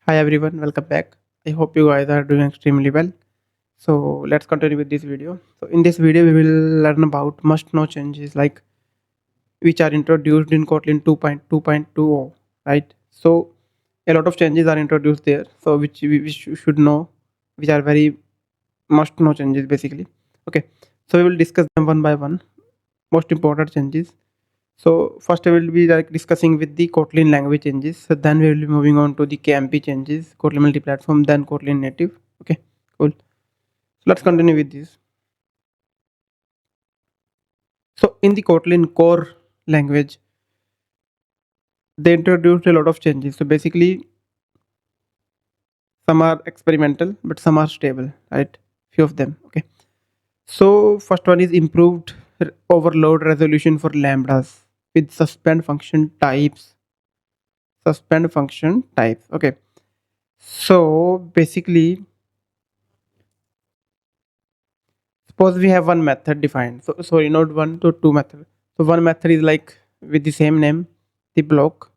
Hi everyone, welcome back. I hope you guys are doing extremely well. So let's continue with this video. So in this video we will learn about must know changes like which are introduced in Kotlin 2.2.20, right? So a lot of changes are introduced there, so which we should know, which are very must know changes basically. Okay, so we will discuss them one by one. Most important changes. So first I will be like discussing with the Kotlin language changes. So then we will be moving on to the KMP changes, Kotlin multi-platform, then Kotlin native. Okay, cool. So let's continue with this. So in the Kotlin core language, they introduced a lot of changes. So basically, some are experimental, but some are stable, right? Few of them. Okay. So first one is improved overload resolution for lambdas with suspend function types. Suspend function types. Okay. So basically, suppose we have one method defined. So sorry, not one to two method. So one method is like with the same name, the block.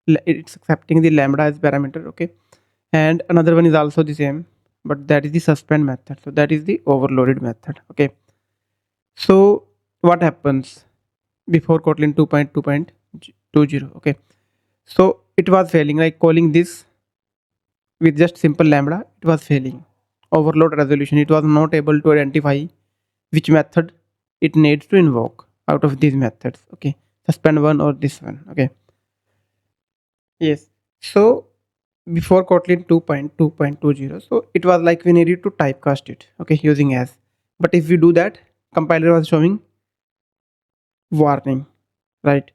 It's accepting the lambda as parameter. Okay, and another one is also the same, but that is the suspend method. So that is the overloaded method. Okay. So what happens before Kotlin 2.2.20? Okay. So it was failing, like calling this with just simple lambda. It was failing. Overload resolution. It was not able to identify which method it needs to invoke out of these methods. Okay, suspend one or this one. Okay, yes. So before Kotlin 2.2.20, so it was like we needed to typecast it, okay, using as. But if we do that, compiler was showing warning, right?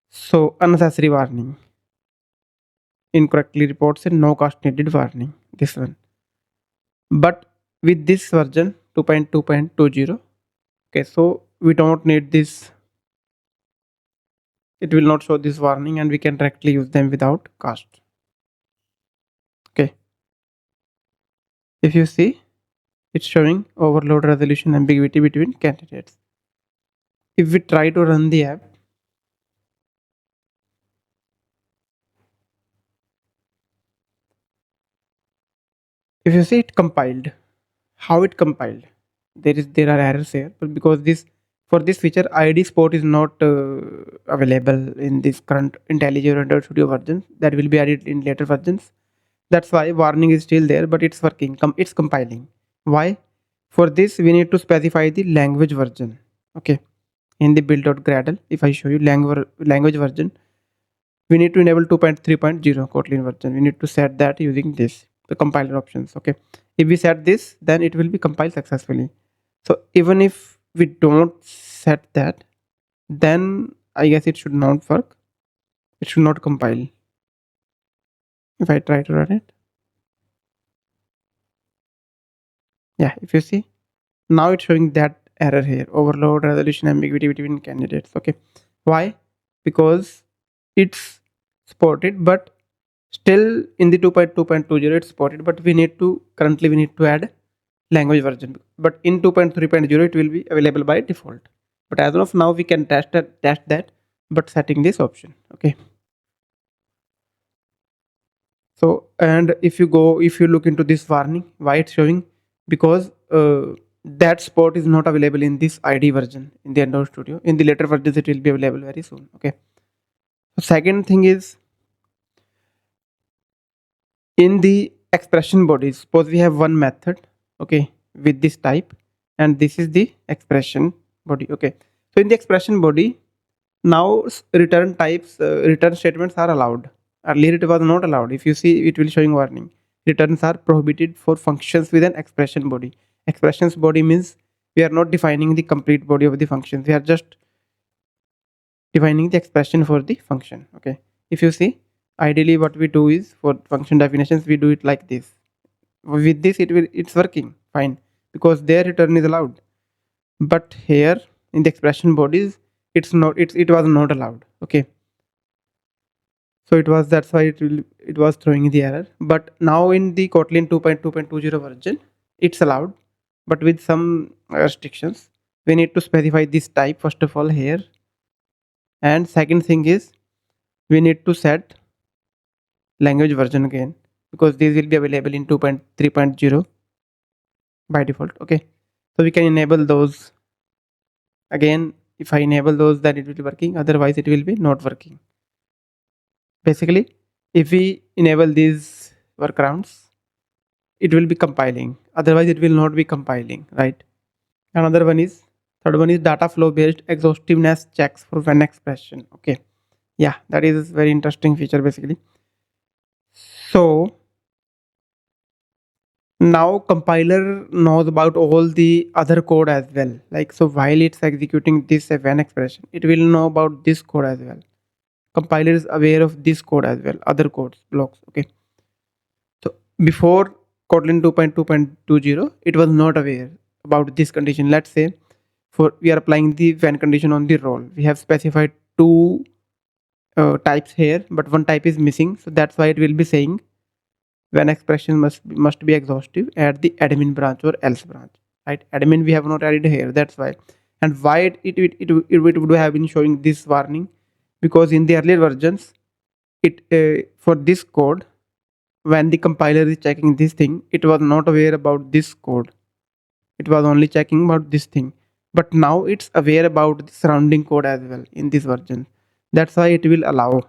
So unnecessary warning, incorrectly reports and no cost needed warning, this one. But with this version 2.2.20, okay, so we don't need this. It will not show this warning and we can directly use them without cost. Okay, if you see, it's showing overload resolution ambiguity between candidates. If we try to run the app, if you see, it compiled. How it compiled? There are errors here, but because this, for this feature id spot is not available in this current IntelliJ or Android Studio version. That will be added in later versions. That's why warning is still there, but it's working. It's compiling. Why? For this we need to specify the language version. Okay, in the build.gradle, if I show you language version, we need to enable 2.3.0 Kotlin version. We need to set that using this, the compiler options. Okay, if we set this, then it will be compiled successfully. So even if we don't set that, then I guess it should not work. It should not compile. If I try to run it, yeah, if you see, now it's showing that error here, overload resolution ambiguity between candidates. Okay, why? Because it's supported, but still in the 2.2.20 it's supported, but we need to add language version. But in 2.3.0 it will be available by default. But as of now we can test that, but setting this option. Okay, so and if you look into this warning, why it's showing? Because that spot is not available in this id version in the Android Studio. In the later versions it will be available very soon. Okay, so second thing is, in the expression body, suppose we have one method, okay, with this type, and this is the expression body. Okay, so in the expression body, now return types, return statements are allowed. Earlier it was not allowed. If you see, it will showing warning, returns are prohibited for functions with an expression body. Expressions body means we are not defining the complete body of the functions, we are just defining the expression for the function. Okay, if you see, ideally what we do is, for function definitions we do it like this. With this it's working fine, because their return is allowed. But here in the expression bodies, it was not allowed. Okay, so that's why it was throwing the error. But now in the Kotlin 2.2.20 version it's allowed, but with some restrictions. We need to specify this type first of all here, and second thing is we need to set language version again. because these will be available in 2.3.0 by default. Okay, so we can enable those. Again, if I enable those, then it will be working, otherwise it will be not working. Basically, if we enable these workarounds, it will be compiling, otherwise it will not be compiling, right? Another one is, third one is data flow based exhaustiveness checks for when expression. Okay, yeah, that is very interesting feature basically. So now compiler knows about all the other code as well, like, so while it's executing this when expression, it will know about this code as well. Compiler is aware of this code as well, other codes blocks. Okay, so before Kotlin 2.2.20, it was not aware about this condition. Let's say for we are applying the when condition on the role, we have specified two types here, but one type is missing, so that's why it will be saying when expression must be exhaustive at the admin branch or else branch, right? Admin we have not added here, that's why. And why it would have been showing this warning, because in the earlier versions, it for this code, when the compiler is checking this thing, it was not aware about this code, it was only checking about this thing. But now it's aware about the surrounding code as well in this version, that's why it will allow.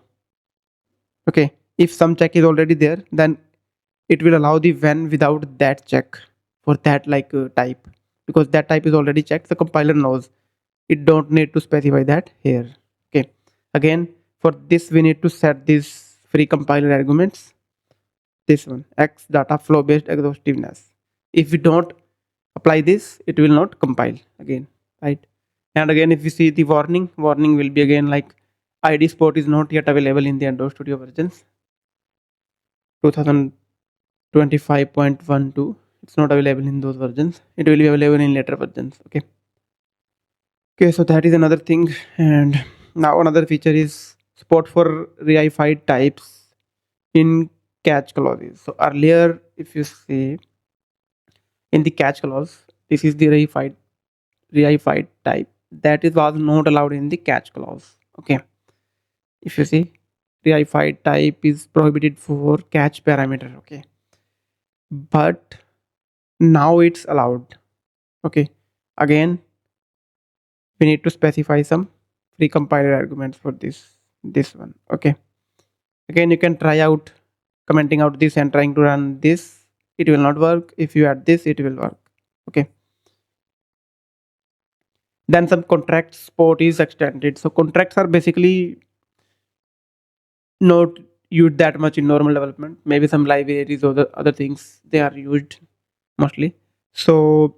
Okay, if some check is already there, then it will allow the when without that check for that type, because that type is already checked, the compiler knows, it don't need to specify that here. Okay, again, for this we need to set these free compiler arguments, this one, x data flow based exhaustiveness. If we don't apply this, it will not compile again, right? And again, if we see the warning will be again like id sport is not yet available in the Android Studio versions 2025.12. It's not available in those versions, it will be available in later versions. Okay, so that is another thing. And now another feature is support for reified types in catch clauses. So earlier, if you see in the catch clause, this is the reified type that is was not allowed in the catch clause. Okay, if you see, reified type is prohibited for catch parameter. Okay, but now it's allowed. Okay, again, we need to specify some free compiler arguments for this one. Okay, again, you can try out commenting out this and trying to run this, it will not work. If you add this, it will work. Okay, then some contract support is extended. So contracts are basically not used that much in normal development, maybe some libraries or the other things they are used mostly. So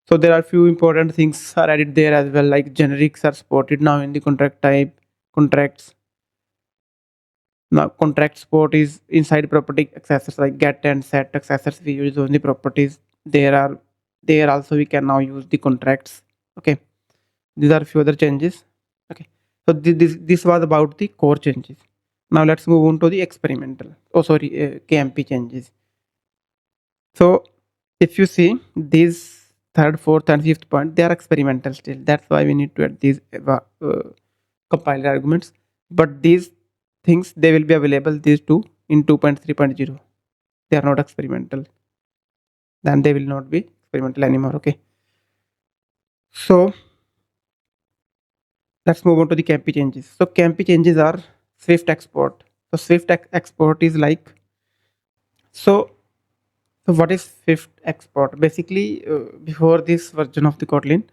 there are few important things are added there as well, like generics are supported now in the contract type. Contracts, now contract support is inside property accessors like get and set accessors we use on the properties, there also we can now use the contracts. Okay, these are few other changes. Okay, so this was about the core changes. Now let's move on to the experimental, KMP changes. So if you see these third, fourth and fifth point, they are experimental still, that's why we need to add these compiler arguments. But these things, they will be available, these two, in 2.3.0. they are not experimental, then they will not be experimental anymore. Okay, so let's move on to the KMP changes. So KMP changes are Swift export. So Swift export is like, so what is Swift export? Basically, before this version of the Kotlin,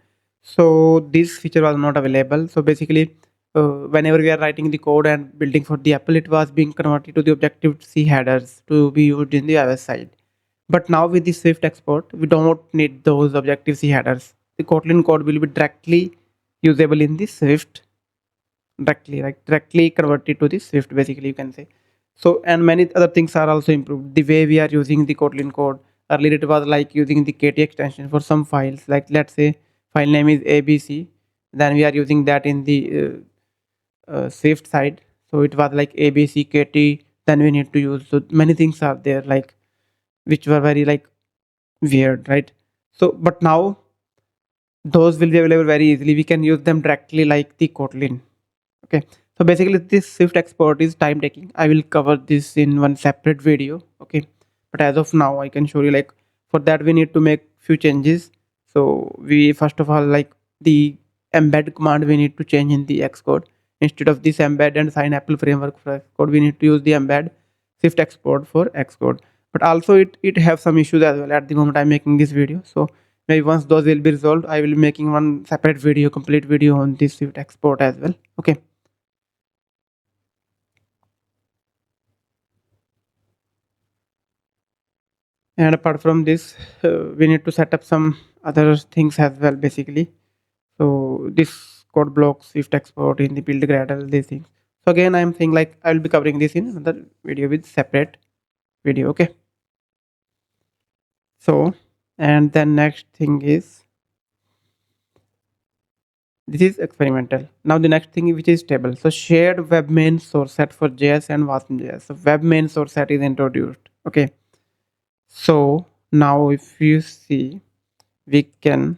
so this feature was not available. So basically, whenever we are writing the code and building for the Apple, it was being converted to the Objective-C headers to be used in the iOS side. But now with the Swift export, we don't need those Objective-C headers. The Kotlin code will be directly usable in the Swift, directly converted to the Swift, basically you can say. So, and many other things are also improved. The way we are using the Kotlin code, earlier it was like using the KT extension for some files, like let's say file name is ABC, then we are using that in the Swift side, so it was like ABC KT, then we need to use, so many things are there like which were very like weird, right? So but now those will be available very easily, we can use them directly like the Kotlin. Okay, So basically this Swift export is time taking. I will cover this in one separate video, okay, but as of now I can show you, like, for that we need to make few changes. So we first of all, like, the embed command we need to change in the Xcode. Instead of this embed and sign Apple framework for Xcode, we need to use the embed Swift export for Xcode. But also it have some issues as well at the moment I'm making this video. So maybe once those will be resolved, I will be making one separate video, complete video on this Swift export as well, okay. And apart from this, we need to set up some other things as well, basically. So this code blocks, Swift export in the build Gradle, these things. So again, I'm saying, like, I will be covering this in another video with separate video, okay. So, and then next thing is, this is experimental. Now the next thing, which is stable. So shared WebMain source set for JS and Wasm.js. So WebMain source set is introduced, okay. So now if you see, we can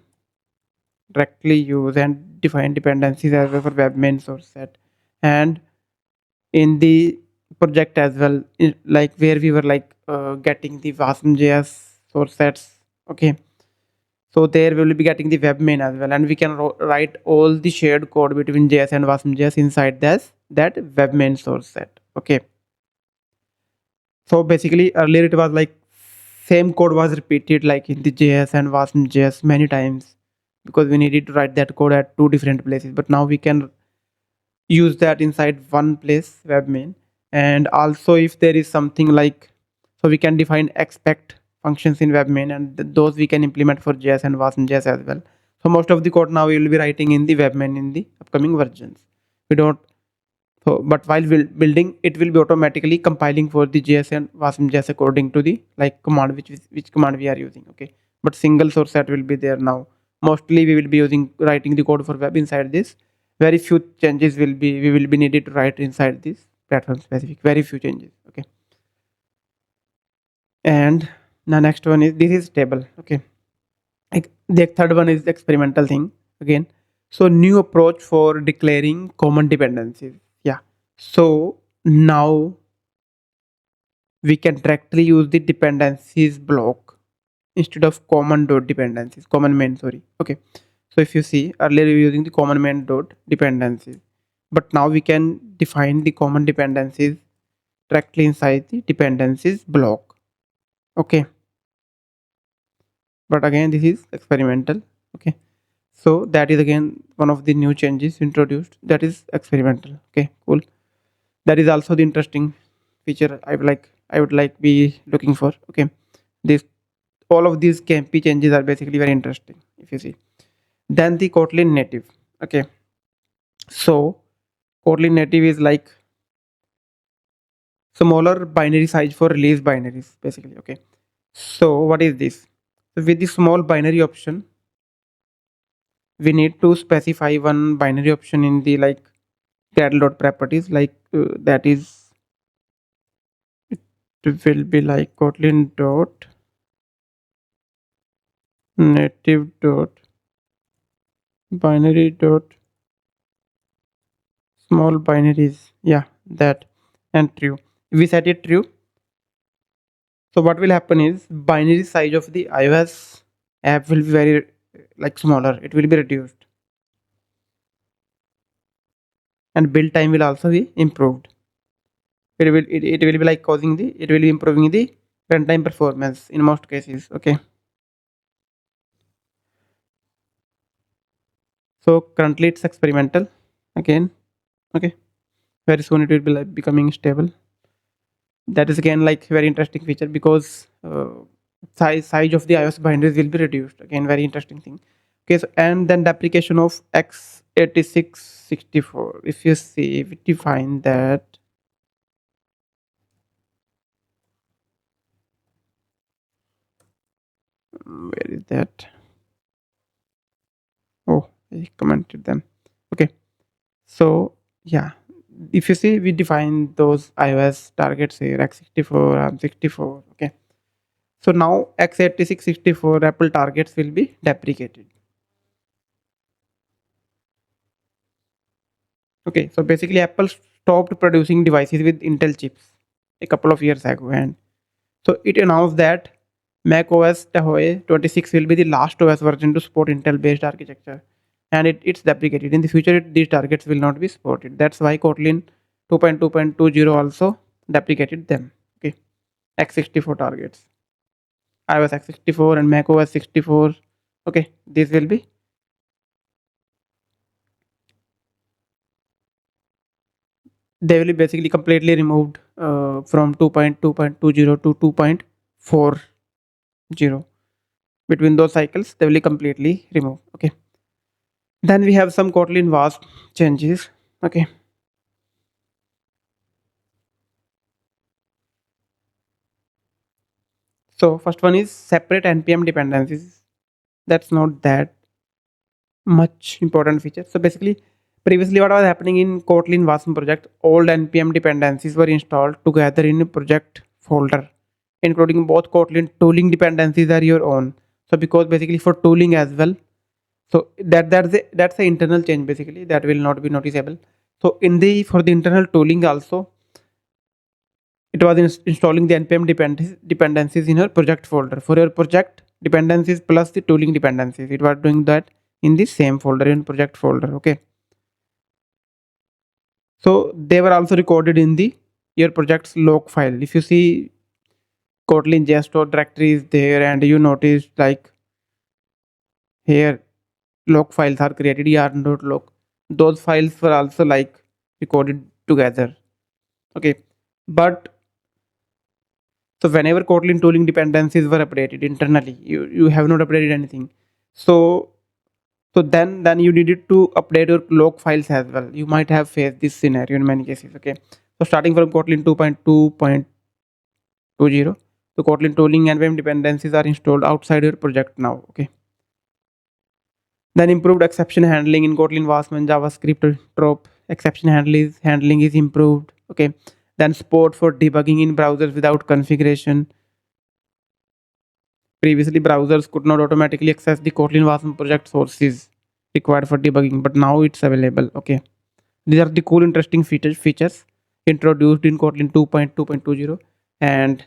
directly use and define dependencies as well for WebMain source set, and in the project as well, like where we were, like, getting the Wasm.js source sets, okay. So there we will be getting the WebMain as well, and we can write all the shared code between JS and Wasm.js inside that WebMain source set, okay. So basically earlier it was like same code was repeated, like in the JS and Wasm.js many times, because we needed to write that code at two different places. But now we can use that inside one place, WebMain. And also if there is something like, so we can define expect functions in WebMain, and those we can implement for JS and Wasm.js as well. So most of the code now we will be writing in the WebMain in the upcoming versions. We don't, so but while building, it will be automatically compiling for the JS and Wasm.js according to the, like, command which command we are using, okay. But single source set will be there now. Mostly we will be using writing the code for web inside this. Very few changes will be, we will be needed to write inside this platform specific, very few changes, okay. And the next one is, this is stable, okay. Like the third one is the experimental thing again. So new approach for declaring common dependencies, yeah. So now we can directly use the dependencies block instead of common dot dependencies, common main, sorry, okay. So if you see, earlier we were using the common main dot dependencies, but now we can define the common dependencies directly inside the dependencies block, okay. But again, this is experimental, okay. So that is again one of the new changes introduced, that is experimental, okay, cool. That is also the interesting feature I would like be looking for, okay. This, all of these KMP changes are basically very interesting if you see. Then the Kotlin native, okay. So Kotlin native is like smaller binary size for release binaries, basically, okay. So what is this? So with the small binary option, we need to specify one binary option in the, like, Gradle properties, like, that is, it will be like Kotlin dot native dot binary dot small binaries, yeah, that, and true. If we set it true, so what will happen is binary size of the iOS app will be very, like, smaller, it will be reduced, and build time will also be improved. It will be like causing the, it will be improving the runtime performance in most cases, okay. So currently it's experimental again, okay. Very soon it will be, like, becoming stable. That is again, like, very interesting feature, because size of the iOS binaries will be reduced, again very interesting thing, okay. So, and then the application of x86-64, if you see, we define that, where is that, oh, I commented them, okay. So yeah, if you see, we define those iOS targets here, x64, RAM64, okay. So now x86-64 Apple targets will be deprecated, Okay, so basically Apple stopped producing devices with Intel chips a couple of years ago, and so it announced that Mac OS 26 will be the last OS version to support Intel based architecture, and it's deprecated. In the future, these targets will not be supported. That's why Kotlin 2.2.20 also deprecated them. Okay, x64 targets, iOS x64 and Mac OS 64. Okay, these will be, they will be basically completely removed from 2.2.20 to 2.40. Between those cycles, they will be completely removed. Okay, then we have some Kotlin VASP changes. Okay, so first one is separate npm dependencies. That's not that much important feature. So basically, previously what was happening in Kotlin VASP project, all npm dependencies were installed together in a project folder, including both Kotlin tooling dependencies are your own. So because basically for tooling as well, so that's the internal change, basically that will not be noticeable. So in the for the internal tooling also, it was installing the npm dependencies in your project folder for your project dependencies plus the tooling dependencies. It was doing that in the same folder, in project folder. Okay, so they were also recorded in the your project's log file. If you see Kotlin JSTOR directory is there, and you notice like here log files are created, yarn.log. Those files were also like recorded together. Okay, but so whenever Kotlin tooling dependencies were updated internally, you have not updated anything. So then you needed to update your log files as well. You might have faced this scenario in many cases. Okay, so starting from Kotlin 2.2.20, the Kotlin tooling and npm dependencies are installed outside your project now. Okay, then improved exception handling in Kotlin VASP and JavaScript drop exception handling is improved. Okay, then support for debugging in browsers without configuration. Previously, browsers could not automatically access the Kotlin VASP project sources required for debugging, but now it's available. Okay, these are the cool, interesting features introduced in Kotlin 2.2.20, and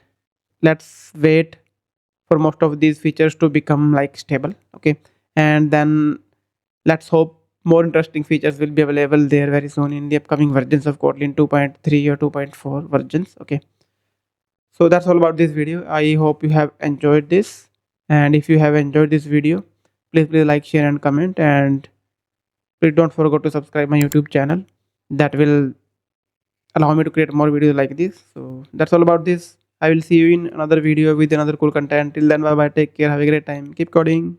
let's wait for most of these features to become like stable. Okay, and then let's hope more interesting features will be available there very soon in the upcoming versions of Kotlin 2.3 or 2.4 versions. Okay, so that's all about this video. I hope you have enjoyed this, and if you have enjoyed this video, please like, share and comment, and please don't forget to subscribe my YouTube channel. That will allow me to create more videos like this. So that's all about this. I will see you in another video with another cool content. Till then, bye bye, take care, have a great time, keep coding.